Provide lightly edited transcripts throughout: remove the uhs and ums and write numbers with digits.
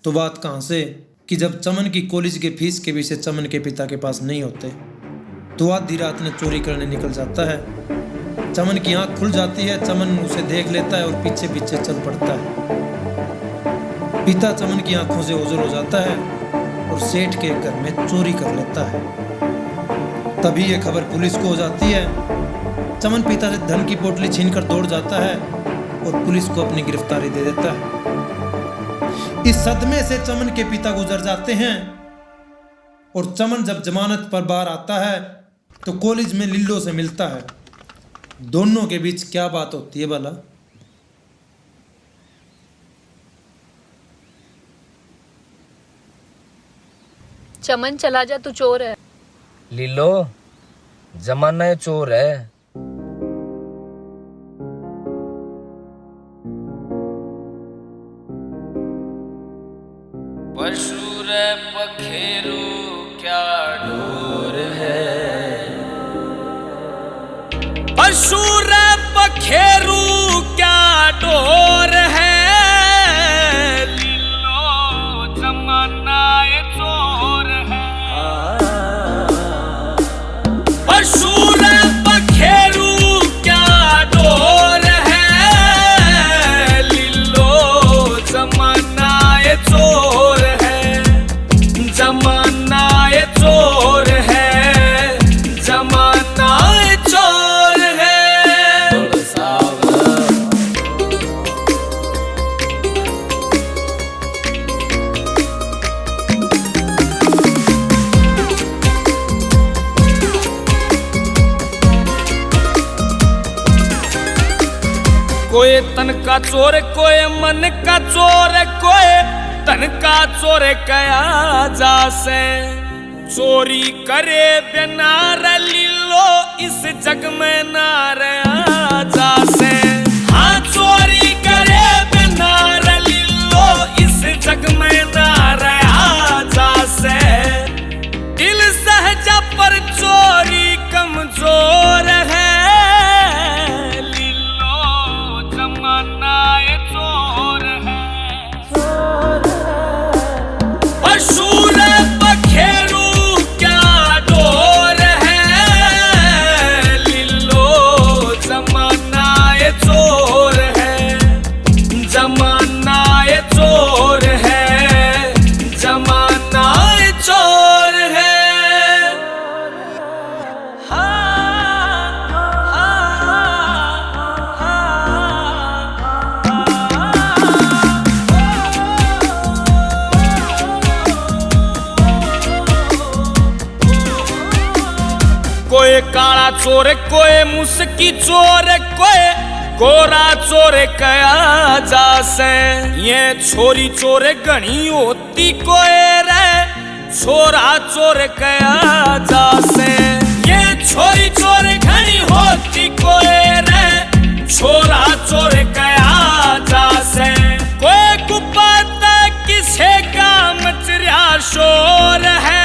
तो बात कहाँ से कि जब चमन की कॉलेज के फीस के विषय चमन के पिता के पास नहीं होते तो आधी रात में चोरी करने निकल जाता है। चमन की आंख खुल जाती है, चमन उसे देख लेता है और पीछे पीछे चल पड़ता है। पिता चमन की आंखों से ओझल हो जाता है और सेठ के घर में चोरी कर लेता है। तभी यह खबर पुलिस को हो जाती है। चमन पिता से धन की पोटली छीनकर दौड़ जाता है और पुलिस को अपनी गिरफ्तारी दे देता है। इस सदमे से चमन के पिता गुजर जाते हैं और चमन जब जमानत पर बाहर आता है तो कॉलेज में लिल्लो से मिलता है। दोनों के बीच क्या बात होती है भला? चमन चला जा, तू चोर है। लिल्लो, जमाना ये चोर है। पशु रे पखेरु क्या डोर है, पशु रे पखेरु क्या डोर है, लिल्लो जमाना ये चोर है। पशु रे पखेरु क्या डोर है, लिल्लो जमाना ये चोर है, जमाना ये चोर है, जमाना ये चोर है। कोई तन का चोर, कोई मन का चोर, कोई तन का चोर कया जासे। चोरी करे बिना लिल्लो इस जग में ना रहा जासे। हाँ, चोरी करे बिना लिल्लो इस जग में ना रहा जासे। दिल सहजा पर चोरी कमजोर है, कोई काला चोर, कोई मुस्की चोर, कोई गोरा चोर कया जासे। ये छोरी चोर घनी होती कोई रे, छोरा चोर कया जासे। ये छोरी चोर घनी होती कोई रे, छोरा चोर कया जासे। कोई कुपाता किसे का मचरिया शोर है,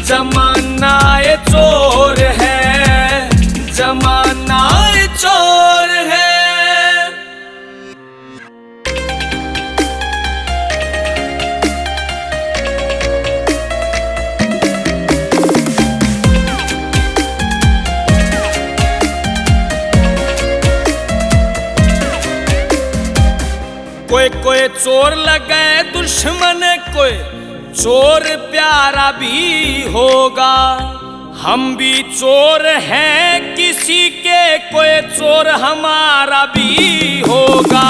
जमाना ये चोर है, जमाना ये चोर है। कोई कोई चोर लगे दुश्मन, कोई चोर प्यारा भी होगा। हम भी चोर हैं किसी के, कोई चोर हमारा भी होगा।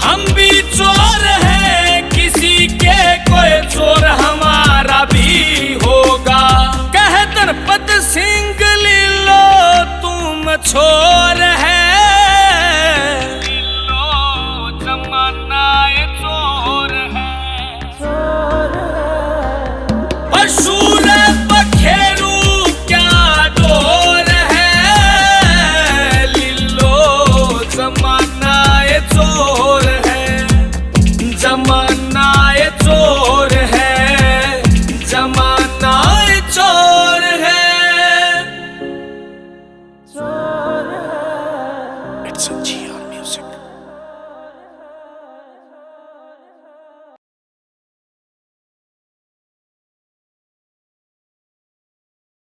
हम भी चोर हैं किसी के, कोई चोर हमारा भी होगा। कह दरपत सिंह लिल्लो तुम छोड़